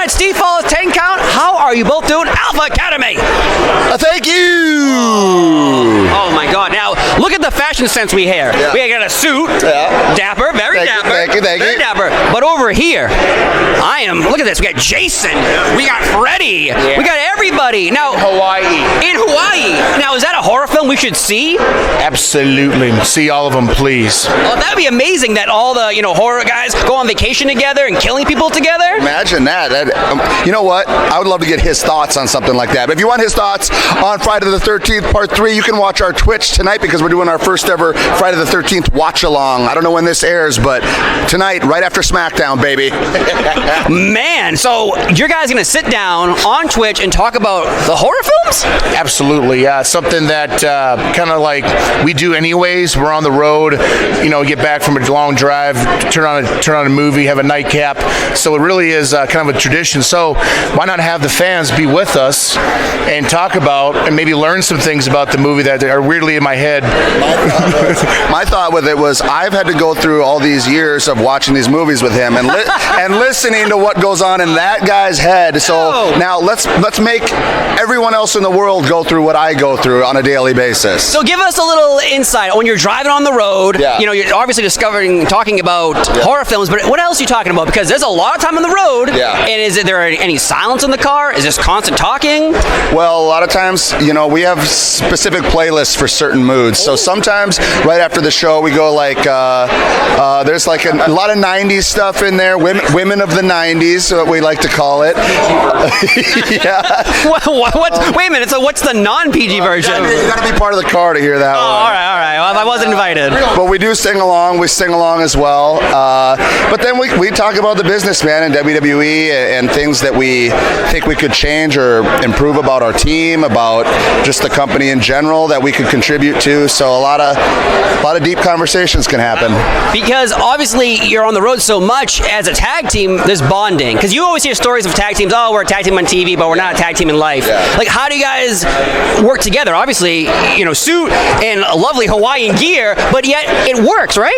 It's Steve Falls, 10 Count. How are you both doing? Alpha Academy. Thank you. Oh my God! Now look at the fashion sense we have. Yeah. We got a suit. Yeah. Dapper, very dapper. Thank you. Very dapper. But over here, look at this. We got Jason. We got Freddie. Yeah. We got everybody. Now In Hawaii. Now is that a horror film we should see? Absolutely. See all of them, please. Oh, that'd be amazing that all the horror guys go on vacation together and killing people together. Imagine that. You know what? I would love to get his thoughts on something like that. But if you want his thoughts on Friday the 13th, Part 3, you can watch our Twitch tonight because we're doing our first ever Friday the 13th watch-along. I don't know when this airs, but tonight, right after SmackDown, baby. Man, so you guys going to sit down on Twitch and talk about the horror films? Absolutely, yeah. Something that kind of like we do anyways. We're on the road, get back from a long drive, turn on a movie, have a nightcap. So it really is kind of a tradition. So why not have the fans be with us and talk about and maybe learn some things about the movie that are weirdly in my head. My thought with it was I've had to go through all these years of watching these movies with him and listening to what goes on in that guy's head. So now let's make everyone else in the world go through what I go through on a daily basis. So give us a little insight when you're driving on the road. Yeah. You're obviously talking about horror films, but what else are you talking about? Because there's a lot of time on the road. Yeah. And there any silence in the car? Is this constant talking? Well, a lot of times, we have specific playlists for certain moods. So sometimes right after the show, we go like, there's like a lot of 90s stuff in there, women of the 90s, what we like to call it. Yeah. Wait a minute, so what's the non-PG version? You got to be part of the car to hear that one. All right. Well, I wasn't invited. But we do sing along. We sing along as well. But then we talk about the business, man, in WWE and things that we think we could change or improve about our team, about just the company in general that we could contribute to. So a lot of deep conversations can happen. Because obviously you're on the road so much as a tag team, there's bonding. Because you always hear stories of tag teams, we're a tag team on TV, but we're not a tag team in life. Yeah. Like, how do you guys work together? Obviously, suit and a lovely Hawaiian gear, but yet it works, right?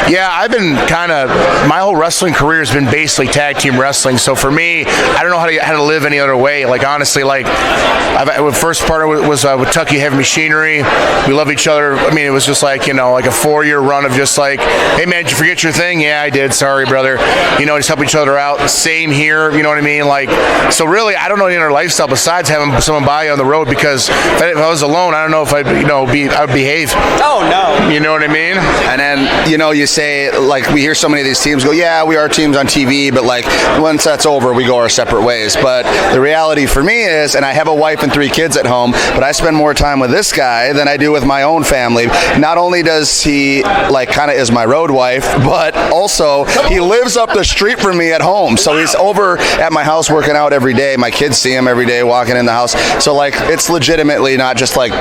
Yeah, I've been my whole wrestling career has been basically tag team wrestling. So for me, I don't know how to live any other way. Like, honestly, the first part was with Tucky Heavy Machinery. We love each other. I mean, it was just like a 4-year run of just like, hey man, did you forget your thing? Yeah, I did. Sorry, brother. Just help each other out. Same here. You know what I mean? Like, so really, I don't know any other lifestyle besides having someone by you on the road, because if I was alone, I don't know if I'd behave. Oh no. You know what I mean? And then, you say, like, we hear so many of these teams go, yeah, we are teams on TV, but like once that's over, we go our separate ways. But the reality for me is, and I have a wife and 3 kids at home, but I spend more time with this guy than I do with my own family. Not only does he kind of is my road wife, but also he lives up the street from me at home. So he's over at my house working out every day. My kids see him every day walking in the house. So it's legitimately not just like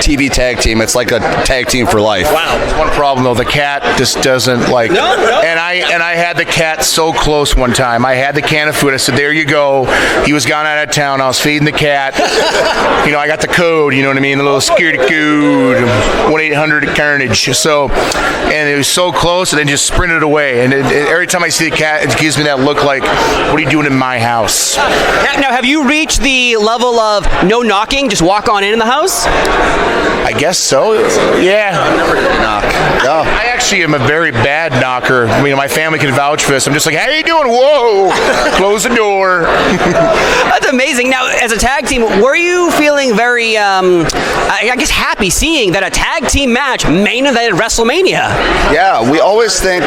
TV tag team. It's like a tag team for life. Wow. There's one problem though. The cat just doesn't like. No. And I had the cat so close one time. I had the can of food. I said, "There you go." He was gone out of town. I was feeding the cat. I got the code. You know what I mean? The little security code, 1-800-CARNAGE. So, and it was so close, and then just sprinted away. And every time I see the cat, it gives me that look like, "What are you doing in my house?" Now, have you reached the level of no knocking, just walk on in the house? I guess so. Yeah. I never did knock. Yeah. I actually am a very bad knocker. My family can vouch for this. I'm just like, "How you doing?" Whoa! Close the door. That's amazing. Now, as a tag team, were you feeling very, happy seeing that a tag team match main evented WrestleMania? Yeah, we always think,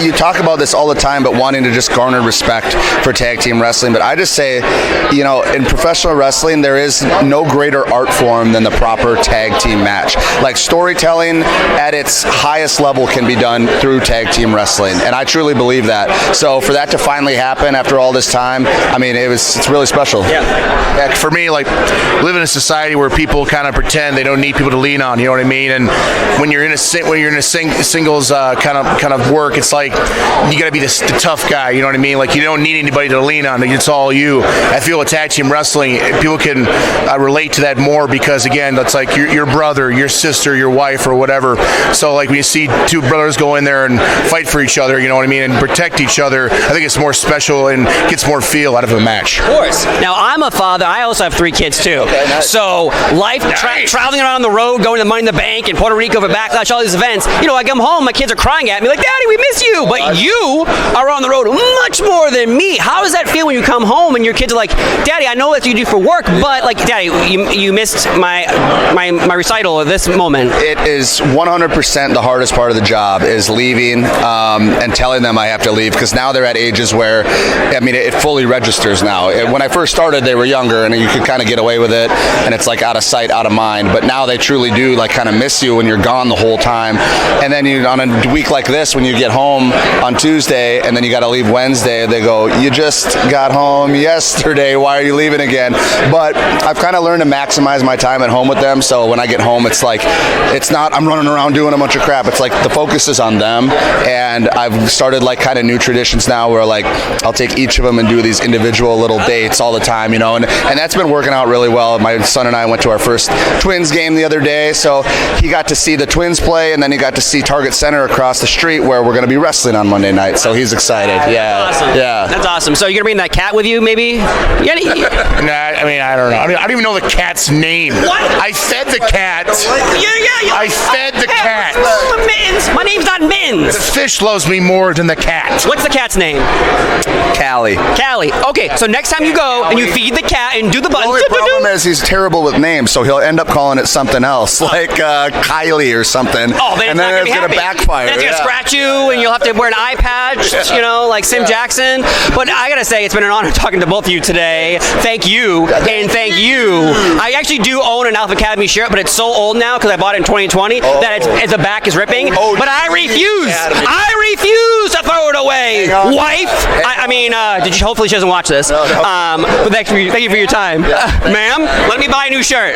you talk about this all the time, but wanting to just garner respect for tag team wrestling. But I just say, in professional wrestling, there is no greater art form than the proper tag team match. Like, storytelling at its highest level can be done through tag team wrestling, and I truly believe that. So for that to finally happen after all this time, it's really special. Yeah. For me, live in a society where people kind of pretend they don't need people to lean on, you know what I mean? And when you're in a singles kind of work, it's like you got to be the tough guy. You know what I mean? Like you don't need anybody to lean on. It's all you. I feel with tag team wrestling, people can relate to that more because again, that's like your brother, your sister, your wife, or whatever. So like when you see two brothers go in there and fight for each other, you know what I mean, and protect each other, I think it's more special and gets more feel out of a match. Of course. Now I'm a father. I also have 3 kids too. Okay, nice. So life traveling around the road, going to Money in the Bank in Puerto Rico for Backlash, all these events. You know, I come home, my kids are crying at me like, "Daddy, we miss you." But you are on the road much more than me. How does that feel when you come home and your kids are like, "Daddy, I know what you do for work, but like, Daddy, you missed my recital or this moment." It is 100% the hardest part of the job is leaving and telling them I have to leave because now they're at ages where, I mean, it fully registers now. When I first started, they were younger and you could kind of get away with it and it's like out of sight, out of mind. But now they truly do like kind of miss you when you're gone the whole time. And then on a week like this, when you get home on Tuesday and then you got to leave Wednesday, they go, "You just got home yesterday. Why are you leaving again?" But I've kind of learned to maximize my time at home with them. So when I get home, it's like, it's not I'm running around doing a bunch of crap. It's like the focus is on them. And I've started like kind of new traditions now where like I'll take each of them and do these individual little dates all the time, you know, and that's been working out really well. My son and I went to our first Twins game the other day, so he got to see the Twins play, and then he got to see Target Center across the street where we're going to be wrestling on Monday night. So he's excited. Yeah, That's awesome. Yeah, That's awesome. So you're gonna bring that cat with you, maybe? Yeah. Nah, I mean, I don't know. I don't even know the cat's name. What? I fed the cat. I fed the cat. Mittens. My name's not The Mittens. fish loves me more than the cat. What's the cat's name? Callie. Callie. Okay, so next time you go and you feed the cat and do the The button. only problem is he's terrible with names, so he'll end up calling it something else, like Kylie or something. Oh, then and then it's going to backfire. Then it's going to scratch you, and you'll have to wear an eye patch, you know, like Sim Jackson. But I got to say, it's been an honor talking to both of you today. Thank you, and thank you. I actually do own an Alpha Academy shirt, but it's so old now because I bought it in 2020 that the back is ripping. But I refuse. I refuse to throw it away. Wife. I mean, hopefully she doesn't watch this. But thank you for your time. Ma'am, let me buy a new shirt.